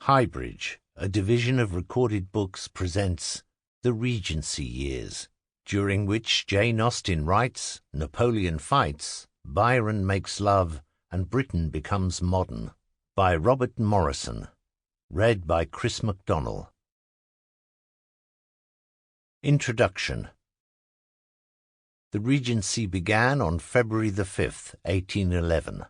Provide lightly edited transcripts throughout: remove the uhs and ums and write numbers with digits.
HighBridge, a division of recorded books, presents The Regency Years, during which Jane Austen writes, Napoleon fights, Byron makes love, and Britain becomes modern, by Robert Morrison. Read by Chris Macdonnell. Introduction. The Regency began on February 5th, 1811.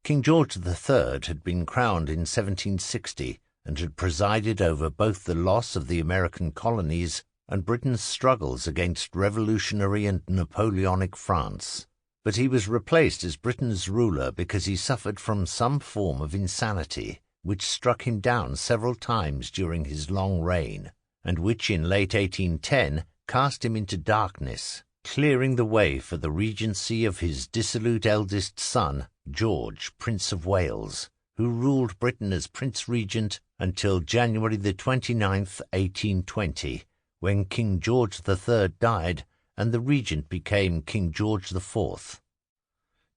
King George III had been crowned in 1760 and had presided over both the loss of the American colonies and Britain's struggles against revolutionary and Napoleonic France. But he was replaced as Britain's ruler because he suffered from some form of insanity, which struck him down several times during his long reign, and which in late 1810 cast him into darkness, clearing the way for the regency of his dissolute eldest son, George, Prince of Wales, who ruled Britain as Prince Regent until January 29th, 1820, when King George III died and the Regent became King George IV.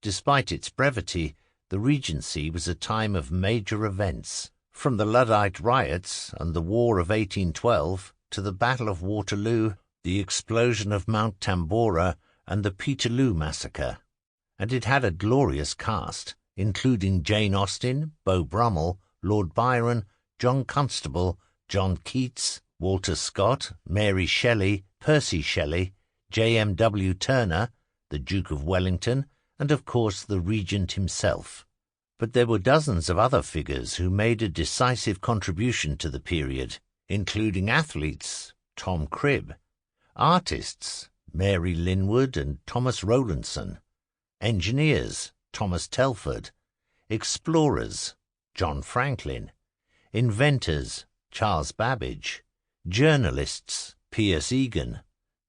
Despite its brevity, the Regency was a time of major events, from the Luddite riots and the War of 1812 to the Battle of Waterloo, the explosion of Mount Tambora, and the Peterloo Massacre. And it had a glorious cast, including Jane Austen, Beau Brummell, Lord Byron, John Constable, John Keats, Walter Scott, Mary Shelley, Percy Shelley, J.M.W. Turner, the Duke of Wellington, and of course the Regent himself. But there were dozens of other figures who made a decisive contribution to the period, including athletes, Tom Cribb, artists, Mary Linwood and Thomas Rowlandson, engineers, Thomas Telford, explorers, John Franklin, inventors, Charles Babbage, journalists, Pierce Egan,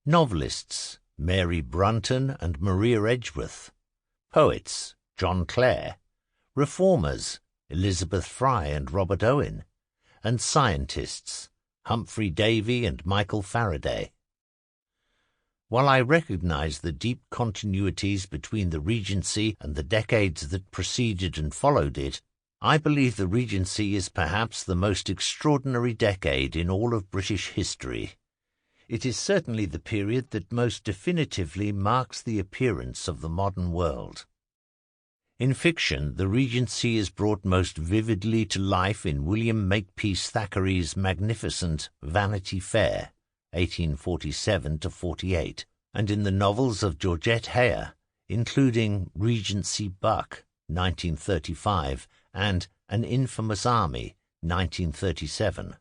novelists, Mary Brunton and Maria Edgeworth, poets, John Clare, reformers, Elizabeth Fry and Robert Owen, and scientists, Humphrey Davy and Michael Faraday. While I recognize the deep continuities between the Regency and the decades that preceded and followed it, I believe the Regency is perhaps the most extraordinary decade in all of British history. It is certainly the period that most definitively marks the appearance of the modern world. In fiction, the Regency is brought most vividly to life in William Makepeace Thackeray's magnificent Vanity Fair, 1847-48, and in the novels of Georgette Heyer, including Regency Buck, 1935, and An Infamous Army, 1937.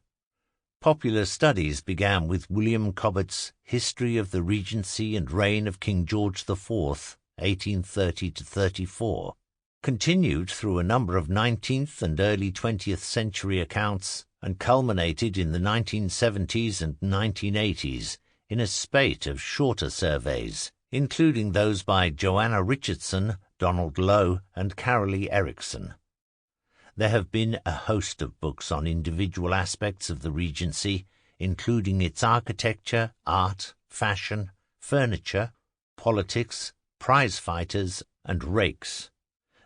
Popular studies began with William Cobbett's History of the Regency and Reign of King George IV, 1830-34, continued through a number of 19th and early 20th century accounts, and culminated in the 1970s and 1980s in a spate of shorter surveys, including those by Joanna Richardson, Donald Lowe, and Carolee Erickson. There have been a host of books on individual aspects of the Regency, including its architecture, art, fashion, furniture, politics, prize-fighters, and rakes.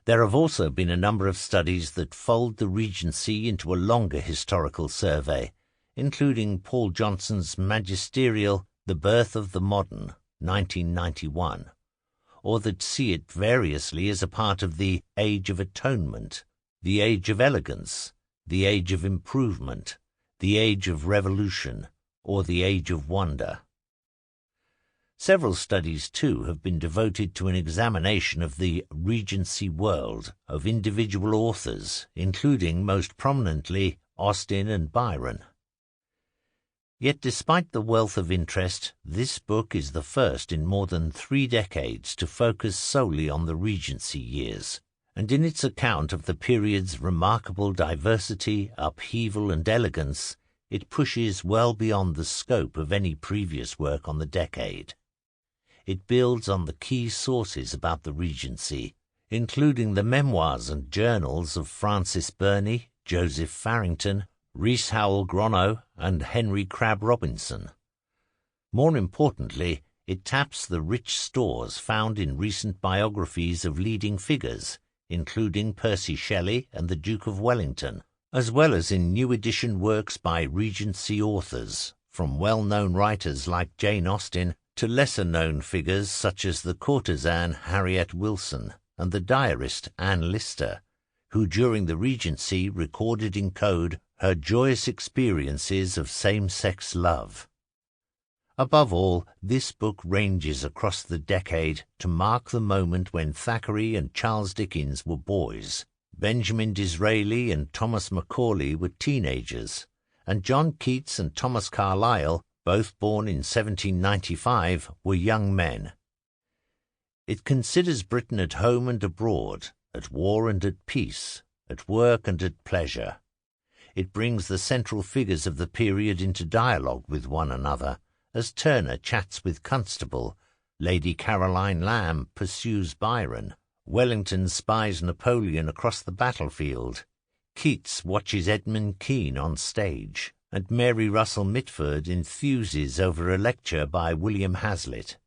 There have also been a number of studies that fold the Regency into a longer historical survey, including Paul Johnson's magisterial The Birth of the Modern, 1991, or that see it variously as a part of the Age of Atonement, the Age of Elegance, the Age of Improvement, the Age of Revolution, or the Age of Wonder. Several studies, too, have been devoted to an examination of the Regency world of individual authors, including, most prominently, Austen and Byron. Yet despite the wealth of interest, this book is the first in more than 3 decades to focus solely on the Regency years, and in its account of the period's remarkable diversity, upheaval, and elegance, it pushes well beyond the scope of any previous work on the decade. It builds on the key sources about the Regency, including the memoirs and journals of Francis Burney, Joseph Farrington, Rhys Howell Gronow, and Henry Crabb Robinson. More importantly, it taps the rich stores found in recent biographies of leading figures, including Percy Shelley and the Duke of Wellington, as well as in new edition works by Regency authors, from well-known writers like Jane Austen to lesser-known figures such as the courtesan Harriet Wilson and the diarist Anne Lister, who during the Regency recorded in code her joyous experiences of same-sex love. Above all, this book ranges across the decade to mark the moment when Thackeray and Charles Dickens were boys, Benjamin Disraeli and Thomas Macaulay were teenagers, and John Keats and Thomas Carlyle, both born in 1795, were young men. It considers Britain at home and abroad, at war and at peace, at work and at pleasure. It brings the central figures of the period into dialogue with one another, as Turner chats with Constable, Lady Caroline Lamb pursues Byron, Wellington spies Napoleon across the battlefield, Keats watches Edmund Kean on stage, and Mary Russell Mitford enthuses over a lecture by William Hazlitt.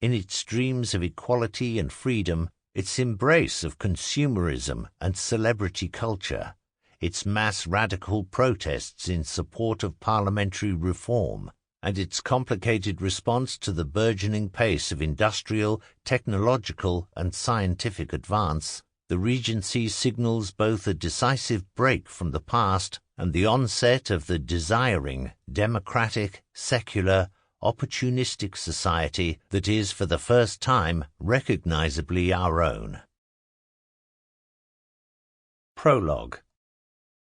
In its dreams of equality and freedom, its embrace of consumerism and celebrity culture, its mass radical protests in support of parliamentary reform, and its complicated response to the burgeoning pace of industrial, technological, and scientific advance, the Regency signals both a decisive break from the past and the onset of the desiring, democratic, secular, opportunistic society that is for the first time recognizably our own. Prologue.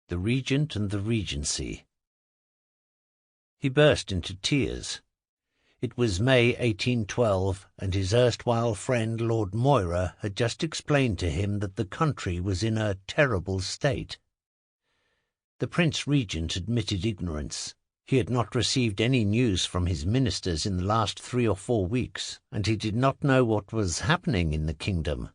The Regent and the Regency. He burst into tears. It was May 1812, and his erstwhile friend Lord Moira had just explained to him that the country was in a terrible state. The Prince Regent admitted ignorance. He had not received any news from his ministers in the last 3 or 4 weeks, and he did not know what was happening in the kingdom.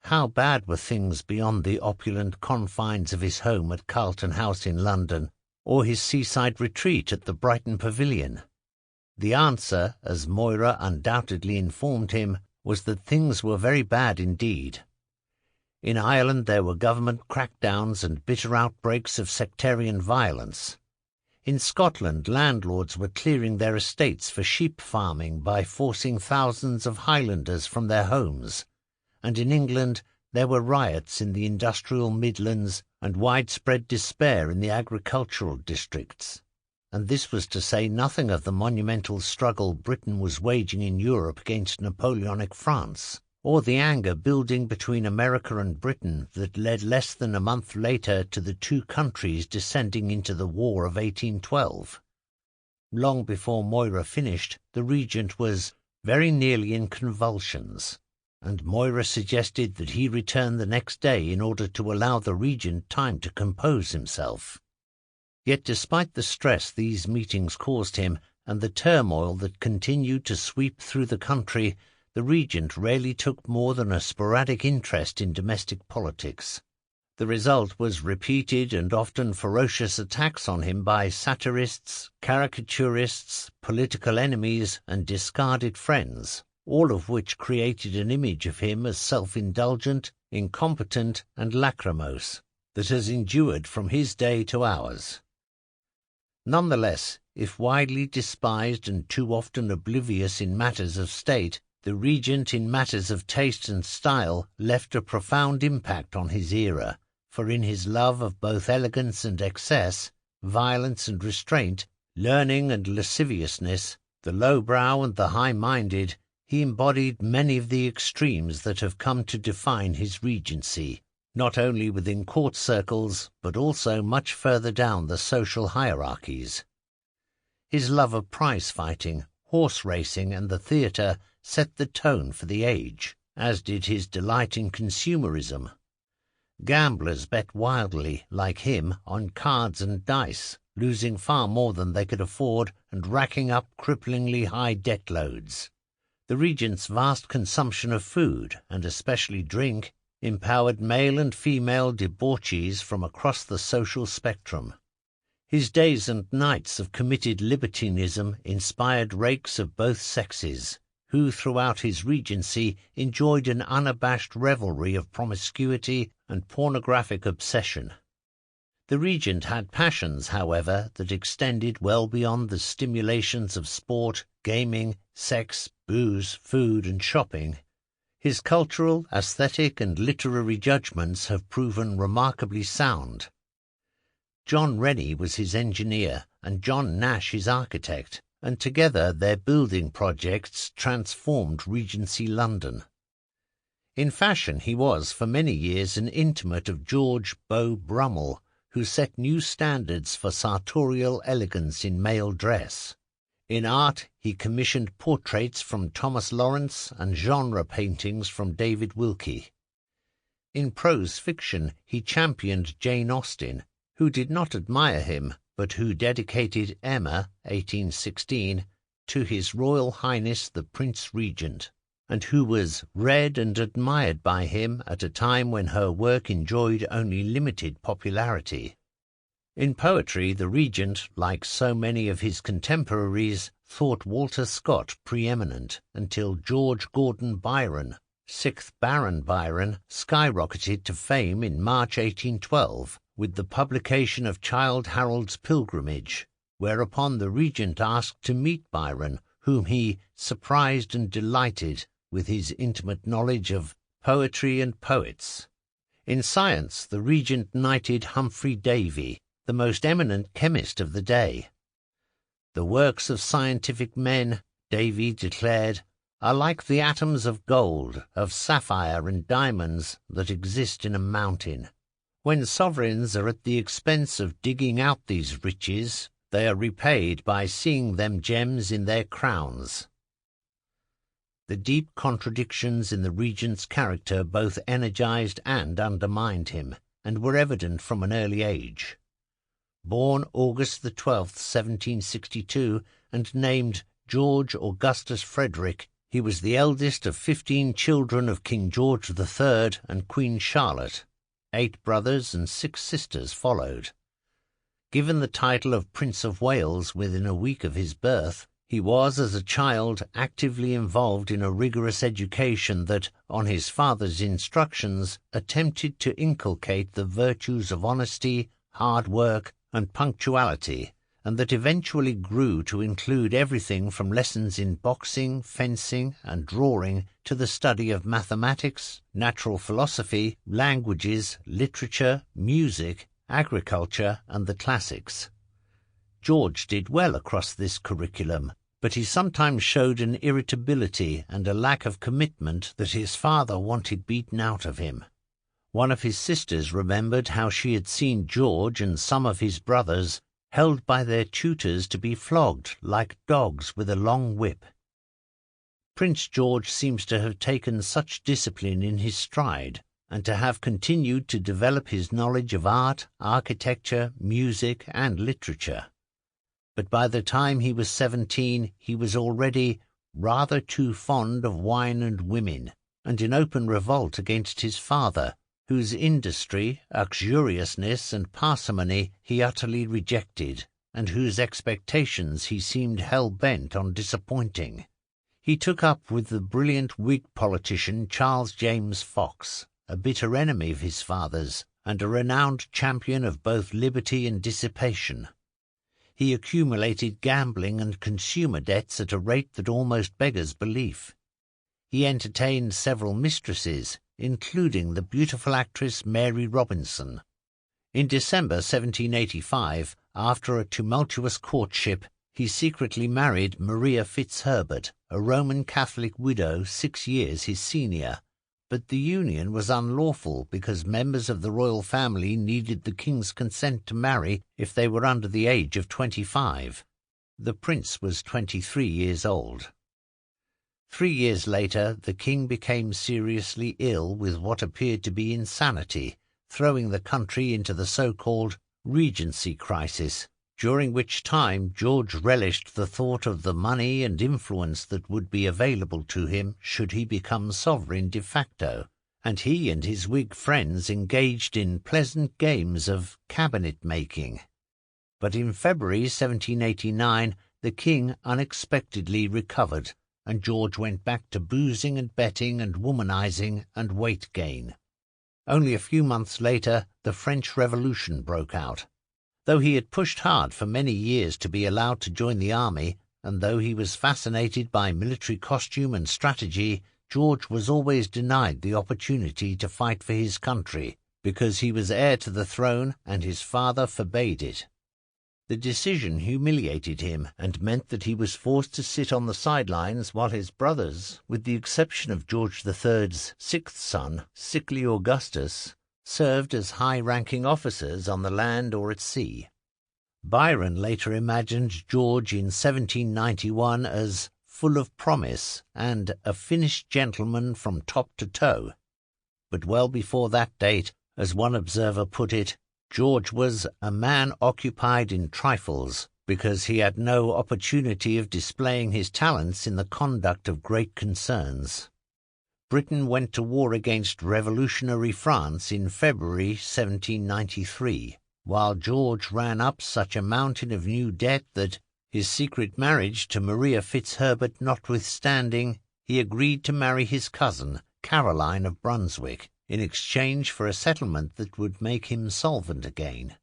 How bad were things beyond the opulent confines of his home at Carlton House in London, or his seaside retreat at the Brighton Pavilion? The answer, as Moira undoubtedly informed him, was that things were very bad indeed. In Ireland there were government crackdowns and bitter outbreaks of sectarian violence. In Scotland, landlords were clearing their estates for sheep farming by forcing thousands of Highlanders from their homes, and in England there were riots in the industrial Midlands and widespread despair in the agricultural districts. And this was to say nothing of the monumental struggle Britain was waging in Europe against Napoleonic France, or the anger building between America and Britain that led less than a month later to the two countries descending into the War of 1812. Long before Moira finished, the Regent was very nearly in convulsions, and Moira suggested that he return the next day in order to allow the Regent time to compose himself. Yet despite the stress these meetings caused him, and the turmoil that continued to sweep through the country, the Regent rarely took more than a sporadic interest in domestic politics. The result was repeated and often ferocious attacks on him by satirists, caricaturists, political enemies, and discarded friends, all of which created an image of him as self-indulgent, incompetent, and lachrymose that has endured from his day to ours. Nonetheless, if widely despised and too often oblivious in matters of state, the Regent in matters of taste and style left a profound impact on his era, for in his love of both elegance and excess, violence and restraint, learning and lasciviousness, the lowbrow and the high-minded, he embodied many of the extremes that have come to define his regency, not only within court circles, but also much further down the social hierarchies. His love of prize-fighting, horse-racing, and the theatre set the tone for the age, as did his delight in consumerism. Gamblers bet wildly, like him, on cards and dice, losing far more than they could afford and racking up cripplingly high debt loads. The Regent's vast consumption of food, and especially drink, empowered male and female debauchees from across the social spectrum. His days and nights of committed libertinism inspired rakes of both sexes, who throughout his regency enjoyed an unabashed revelry of promiscuity and pornographic obsession. The regent had passions, however, that extended well beyond the stimulations of sport, gaming, sex, booze, food, and shopping. His cultural, aesthetic, and literary judgments have proven remarkably sound. John Rennie was his engineer, and John Nash his architect, and together their building projects transformed Regency London. In fashion he was for many years an intimate of George Beau Brummell, who set new standards for sartorial elegance in male dress. In art he commissioned portraits from Thomas Lawrence and genre paintings from David Wilkie. In prose fiction he championed Jane Austen, who did not admire him, but who dedicated Emma, 1816, to His Royal Highness the Prince Regent, and who was read and admired by him at a time when her work enjoyed only limited popularity. In poetry, the Regent, like so many of his contemporaries, thought Walter Scott preeminent until George Gordon Byron, 6th Baron Byron, skyrocketed to fame in March 1812 with the publication of Childe Harold's Pilgrimage, whereupon the Regent asked to meet Byron, whom he surprised and delighted with his intimate knowledge of poetry and poets. In science, the Regent knighted Humphrey Davy, the most eminent chemist of the day. The works of scientific men, Davy declared, are like the atoms of gold, of sapphire and diamonds that exist in a mountain. When sovereigns are at the expense of digging out these riches, they are repaid by seeing them gems in their crowns. The deep contradictions in the Regent's character both energized and undermined him, and were evident from an early age. Born August 12, 1762, and named George Augustus Frederick, he was the eldest of 15 children of King George III and Queen Charlotte. 8 brothers and 6 sisters followed. Given the title of Prince of Wales within a week of his birth, he was as a child actively involved in a rigorous education that, on his father's instructions, attempted to inculcate the virtues of honesty, hard work, and punctuality, and that eventually grew to include everything from lessons in boxing, fencing, and drawing to the study of mathematics, natural philosophy, languages, literature, music, agriculture, and the classics. George did well across this curriculum, but he sometimes showed an irritability and a lack of commitment that his father wanted beaten out of him. One of his sisters remembered how she had seen George and some of his brothers held by their tutors to be flogged like dogs with a long whip. Prince George seems to have taken such discipline in his stride, and to have continued to develop his knowledge of art, architecture, music, and literature. But by the time he was 17, he was already rather too fond of wine and women, and in open revolt against his father, whose industry, uxoriousness, and parsimony he utterly rejected, and whose expectations he seemed hell-bent on disappointing. He took up with the brilliant Whig politician Charles James Fox, a bitter enemy of his father's, and a renowned champion of both liberty and dissipation. He accumulated gambling and consumer debts at a rate that almost beggars belief. He entertained several mistresses, including the beautiful actress Mary Robinson. In December 1785, after a tumultuous courtship, he secretly married Maria Fitzherbert, a Roman Catholic widow 6 years his senior, but the union was unlawful because members of the royal family needed the king's consent to marry if they were under the age of 25. The prince was 23 years old. 3 years later, the king became seriously ill with what appeared to be insanity, throwing the country into the so-called Regency crisis, during which time George relished the thought of the money and influence that would be available to him should he become sovereign de facto, and he and his Whig friends engaged in pleasant games of cabinet-making. But in February 1789, the king unexpectedly recovered, and George went back to boozing and betting and womanizing and weight gain. Only a few months later, the French Revolution broke out. Though he had pushed hard for many years to be allowed to join the army, and though he was fascinated by military costume and strategy, George was always denied the opportunity to fight for his country, because he was heir to the throne and his father forbade it. The decision humiliated him and meant that he was forced to sit on the sidelines while his brothers, with the exception of George III's sixth son, sickly Augustus, served as high-ranking officers on the land or at sea. Byron later imagined George in 1791 as full of promise and a finished gentleman from top to toe. But well before that date, as one observer put it, George was a man occupied in trifles, because he had no opportunity of displaying his talents in the conduct of great concerns. Britain went to war against revolutionary France in February 1793, while George ran up such a mountain of new debt that, his secret marriage to Maria Fitzherbert notwithstanding, he agreed to marry his cousin, Caroline of Brunswick, in exchange for a settlement that would make him solvent again.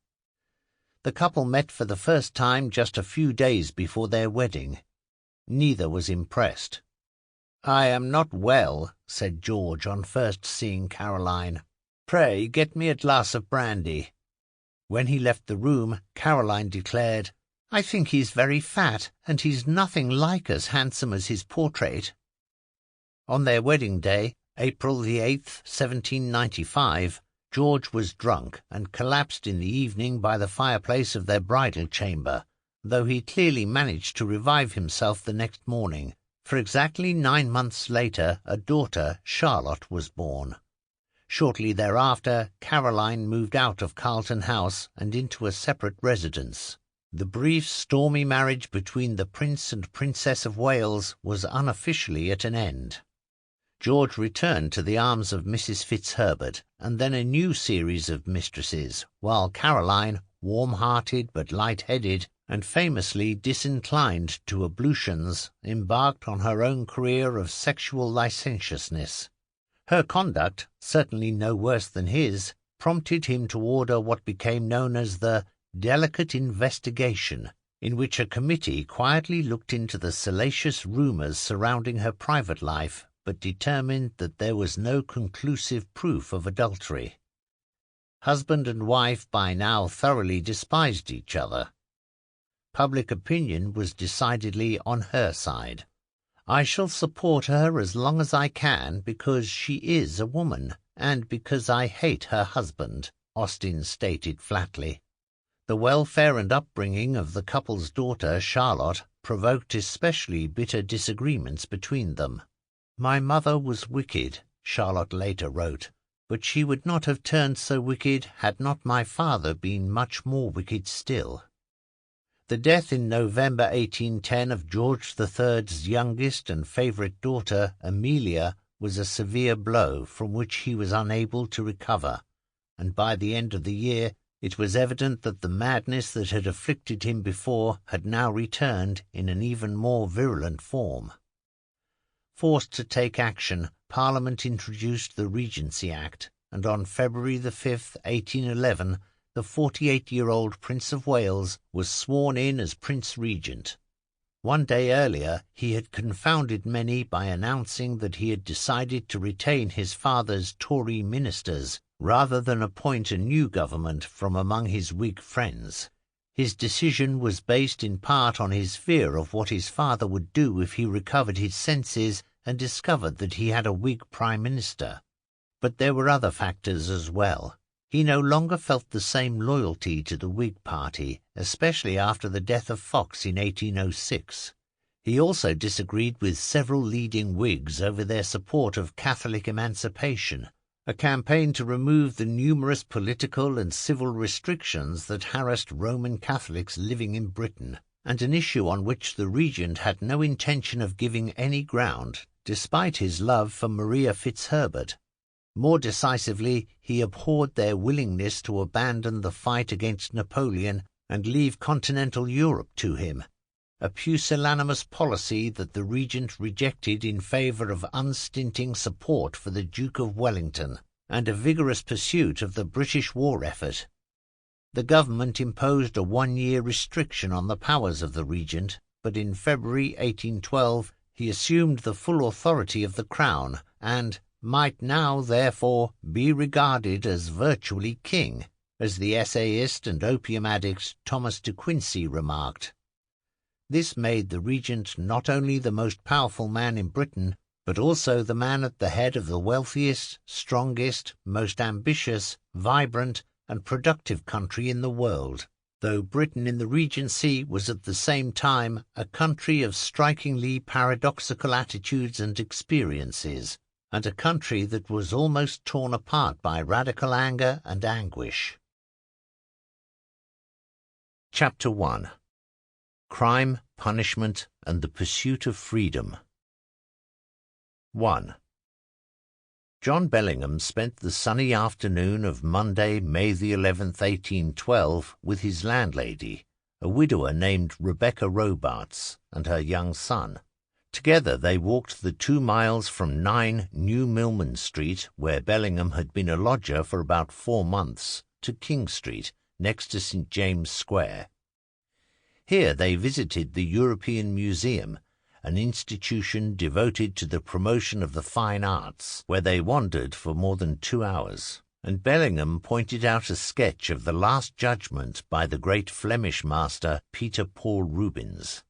The couple met for the first time just a few days before their wedding. Neither was impressed. "I am not well," said George on first seeing Caroline. "Pray get me a glass of brandy." When he left the room, Caroline declared, "I think he's very fat, and he's nothing like as handsome as his portrait." On their wedding day, April the 8th, 1795, George was drunk and collapsed in the evening by the fireplace of their bridal chamber, though he clearly managed to revive himself the next morning, for exactly 9 months later a daughter, Charlotte, was born. Shortly thereafter, Caroline moved out of Carlton House and into a separate residence. The brief, stormy marriage between the Prince and Princess of Wales was unofficially at an end. George returned to the arms of Mrs. Fitzherbert, and then a new series of mistresses, while Caroline, warm-hearted but light-headed, and famously disinclined to ablutions, embarked on her own career of sexual licentiousness. Her conduct, certainly no worse than his, prompted him to order what became known as the delicate investigation, in which a committee quietly looked into the salacious rumours surrounding her private life, but determined that there was no conclusive proof of adultery. Husband and wife by now thoroughly despised each other. Public opinion was decidedly on her side. "I shall support her as long as I can because she is a woman, and because I hate her husband," Austen stated flatly. The welfare and upbringing of the couple's daughter, Charlotte, provoked especially bitter disagreements between them. "My mother was wicked," Charlotte later wrote, "but she would not have turned so wicked had not my father been much more wicked still." The death in November 1810 of George III's youngest and favourite daughter, Amelia, was a severe blow from which he was unable to recover, and by the end of the year it was evident that the madness that had afflicted him before had now returned in an even more virulent form. Forced to take action, Parliament introduced the Regency Act, and on February the 5th, 1811, the 48-year-old Prince of Wales was sworn in as Prince Regent. One day earlier he had confounded many by announcing that he had decided to retain his father's Tory ministers rather than appoint a new government from among his Whig friends. His decision was based in part on his fear of what his father would do if he recovered his senses and discovered that he had a Whig Prime Minister. But there were other factors as well. He no longer felt the same loyalty to the Whig party, especially after the death of Fox in 1806. He also disagreed with several leading Whigs over their support of Catholic emancipation, a campaign to remove the numerous political and civil restrictions that harassed Roman Catholics living in Britain, and an issue on which the Regent had no intention of giving any ground, despite his love for Maria Fitzherbert. More decisively, he abhorred their willingness to abandon the fight against Napoleon and leave continental Europe to him, a pusillanimous policy that the Regent rejected in favour of unstinting support for the Duke of Wellington, and a vigorous pursuit of the British war effort. The government imposed a 1-year restriction on the powers of the regent, but in February 1812 he assumed the full authority of the crown and might now, therefore, be regarded as virtually king, as the essayist and opium addict Thomas de Quincey remarked. This made the regent not only the most powerful man in Britain, but also the man at the head of the wealthiest, strongest, most ambitious, vibrant, and productive country in the world, though Britain in the Regency was at the same time a country of strikingly paradoxical attitudes and experiences, and a country that was almost torn apart by radical anger and anguish. Chapter 1. Crime, Punishment, and the Pursuit of Freedom. 1. John Bellingham spent the sunny afternoon of Monday, May the 11th, 1812, with his landlady, a widower named Rebecca Robarts, and her young son. Together they walked the 2 miles from 9 New Milman Street, where Bellingham had been a lodger for about 4 months, to King Street, next to St. James Square. Here they visited the European Museum, an institution devoted to the promotion of the fine arts, where they wandered for more than 2 hours, and Bellingham pointed out a sketch of the Last Judgment by the great Flemish master Peter Paul Rubens.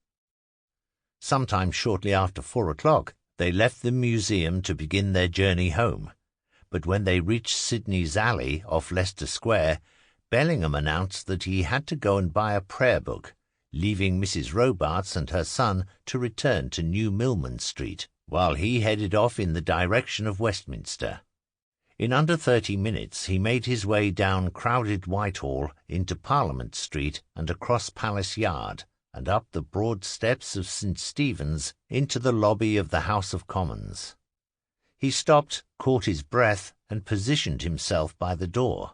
Sometime shortly after 4 o'clock, they left the museum to begin their journey home, but when they reached Sidney's Alley off Leicester Square, Bellingham announced that he had to go and buy a prayer book, leaving Mrs. Robarts and her son to return to New Milman Street, while he headed off in the direction of Westminster. In under 30 minutes he made his way down crowded Whitehall into Parliament Street and across Palace Yard, and up the broad steps of St. Stephen's into the lobby of the House of Commons. He stopped, caught his breath, and positioned himself by the door.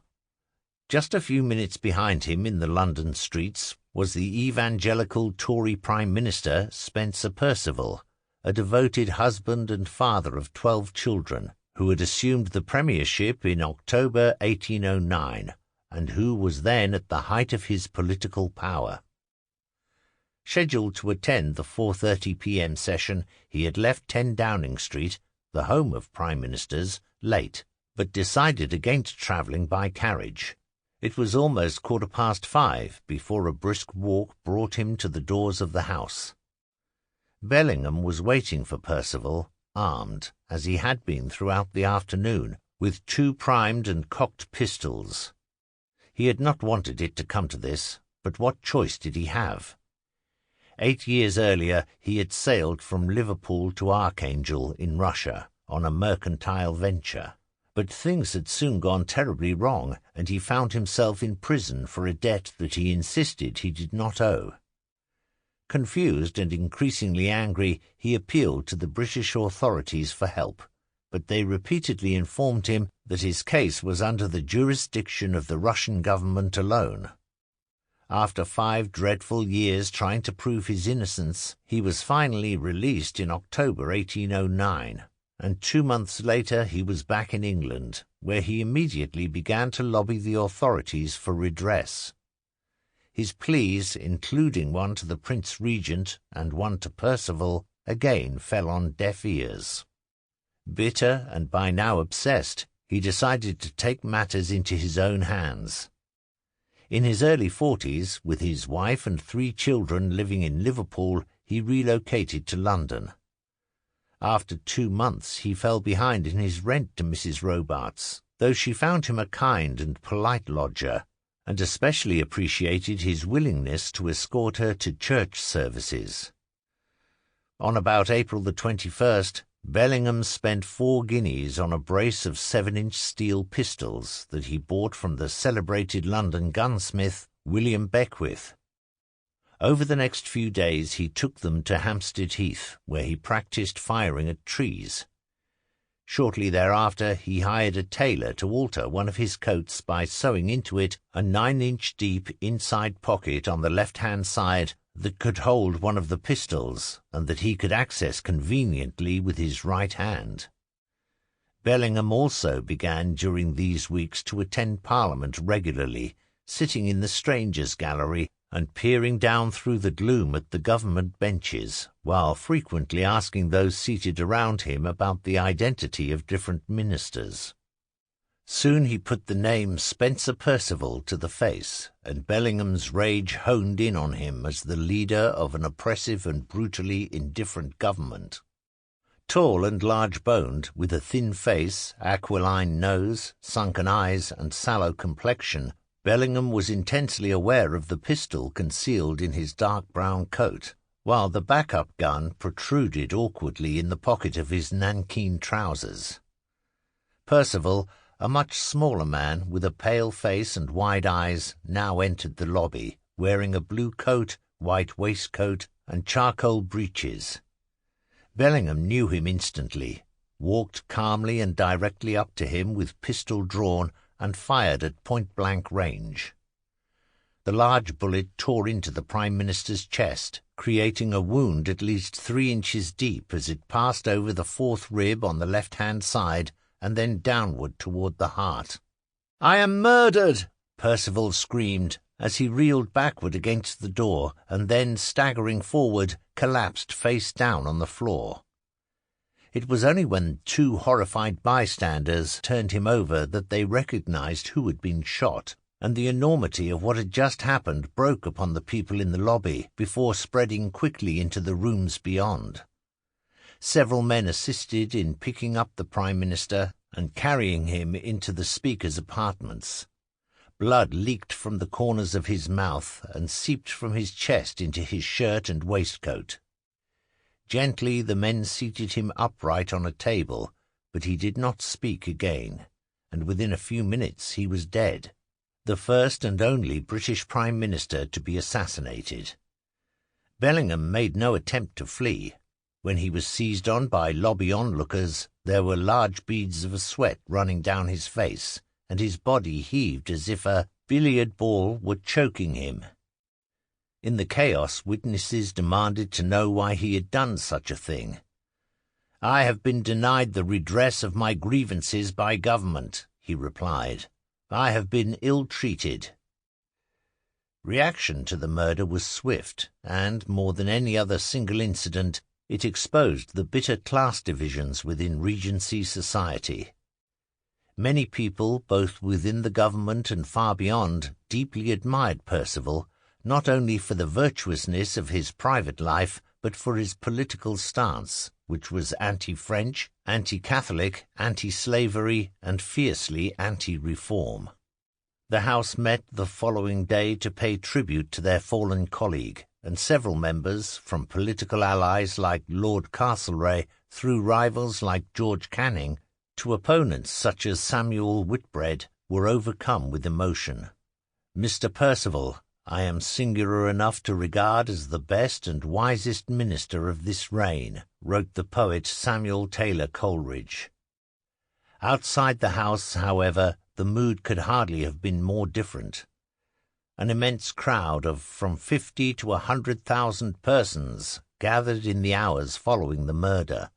Just a few minutes behind him in the London streets was the evangelical Tory Prime Minister Spencer Perceval, a devoted husband and father of 12 children, who had assumed the premiership in October 1809, and who was then at the height of his political power. Scheduled to attend the 4:30 p.m. session, he had left 10 Downing Street, the home of Prime Ministers, late, but decided against travelling by carriage. It was almost 5:15 before a brisk walk brought him to the doors of the house. Bellingham was waiting for Perceval, armed, as he had been throughout the afternoon, with 2 primed and cocked pistols. He had not wanted it to come to this, but what choice did he have? 8 years earlier he had sailed from Liverpool to Archangel in Russia on a mercantile venture. But things had soon gone terribly wrong, and he found himself in prison for a debt that he insisted he did not owe. Confused and increasingly angry, he appealed to the British authorities for help, but they repeatedly informed him that his case was under the jurisdiction of the Russian government alone. After 5 dreadful years trying to prove his innocence, he was finally released in October 1809. And 2 months later he was back in England, where he immediately began to lobby the authorities for redress. His pleas, including one to the Prince Regent and one to Perceval, again fell on deaf ears. Bitter and by now obsessed, he decided to take matters into his own hands. In his early 40s, with his wife and 3 children living in Liverpool, he relocated to London. After 2 months he fell behind in his rent to Mrs. Robarts, though she found him a kind and polite lodger, and especially appreciated his willingness to escort her to church services. On about April the 21st, Bellingham spent 4 guineas on a brace of 7-inch steel pistols that he bought from the celebrated London gunsmith William Beckwith. Over the next few days he took them to Hampstead Heath, where he practised firing at trees. Shortly thereafter he hired a tailor to alter one of his coats by sewing into it a 9-inch deep inside pocket on the left-hand side that could hold one of the pistols and that he could access conveniently with his right hand. Bellingham also began during these weeks to attend Parliament regularly, sitting in the Strangers' Gallery and peering down through the gloom at the government benches, while frequently asking those seated around him about the identity of different ministers. Soon he put the name Spencer Perceval to the face, and Bellingham's rage honed in on him as the leader of an oppressive and brutally indifferent government. Tall and large-boned, with a thin face, aquiline nose, sunken eyes, and sallow complexion, Bellingham was intensely aware of the pistol concealed in his dark brown coat, while the backup gun protruded awkwardly in the pocket of his nankeen trousers. Perceval, a much smaller man with a pale face and wide eyes, now entered the lobby, wearing a blue coat, white waistcoat, and charcoal breeches. Bellingham knew him instantly, walked calmly and directly up to him with pistol drawn, and fired at point-blank range. The large bullet tore into the Prime Minister's chest, creating a wound at least 3 inches deep as it passed over the 4th rib on the left-hand side and then downward toward the heart. "I am murdered!" Perceval screamed, as he reeled backward against the door and then, staggering forward, collapsed face down on the floor. It was only when 2 horrified bystanders turned him over that they recognized who had been shot, and the enormity of what had just happened broke upon the people in the lobby before spreading quickly into the rooms beyond. Several men assisted in picking up the Prime Minister and carrying him into the Speaker's apartments. Blood leaked from the corners of his mouth and seeped from his chest into his shirt and waistcoat. Gently the men seated him upright on a table, but he did not speak again, and within a few minutes he was dead, the first and only British Prime Minister to be assassinated. Bellingham made no attempt to flee. When he was seized on by lobby onlookers, there were large beads of sweat running down his face, and his body heaved as if a billiard ball were choking him. In the chaos, witnesses demanded to know why he had done such a thing. "I have been denied the redress of my grievances by government," he replied. "I have been ill-treated." Reaction to the murder was swift, and, more than any other single incident, it exposed the bitter class divisions within Regency society. Many people, both within the government and far beyond, deeply admired Perceval, not only for the virtuousness of his private life, but for his political stance, which was anti-French, anti-Catholic, anti-slavery, and fiercely anti-reform. The House met the following day to pay tribute to their fallen colleague, and several members, from political allies like Lord Castlereagh through rivals like George Canning, to opponents such as Samuel Whitbread, were overcome with emotion. "Mr. Perceval, I am singular enough to regard as the best and wisest minister of this reign," wrote the poet Samuel Taylor Coleridge. Outside the House, however, the mood could hardly have been more different. An immense crowd of from 50 to 100,000 persons gathered in the hours following the murder,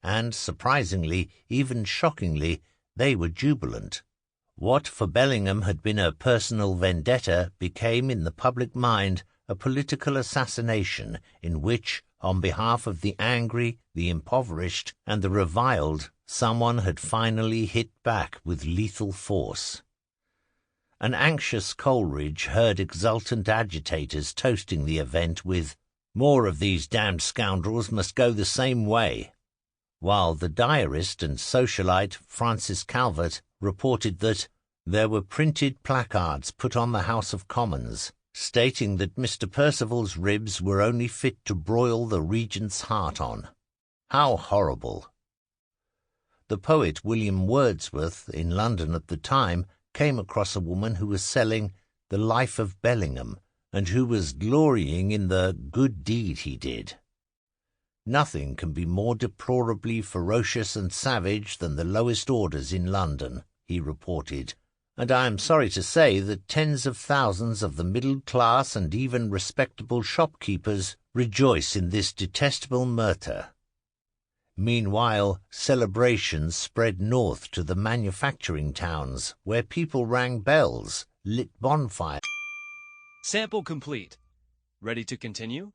and, surprisingly, even shockingly, they were jubilant. What for Bellingham had been a personal vendetta became in the public mind a political assassination in which, on behalf of the angry, the impoverished, and the reviled, someone had finally hit back with lethal force. An anxious Coleridge heard exultant agitators toasting the event with, "More of these damned scoundrels must go the same way," while the diarist and socialite Francis Calvert reported that there were printed placards put on the House of Commons, stating that Mr. Perceval's ribs were only fit to broil the regent's heart on. How horrible! The poet William Wordsworth, in London at the time, came across a woman who was selling The Life of Bellingham, and who was glorying in the good deed he did. "Nothing can be more deplorably ferocious and savage than the lowest orders in London," he reported, "and I am sorry to say that tens of thousands of the middle class and even respectable shopkeepers rejoice in this detestable murder." Meanwhile, celebrations spread north to the manufacturing towns, where people rang bells, lit bonfires. Sample complete. Ready to continue?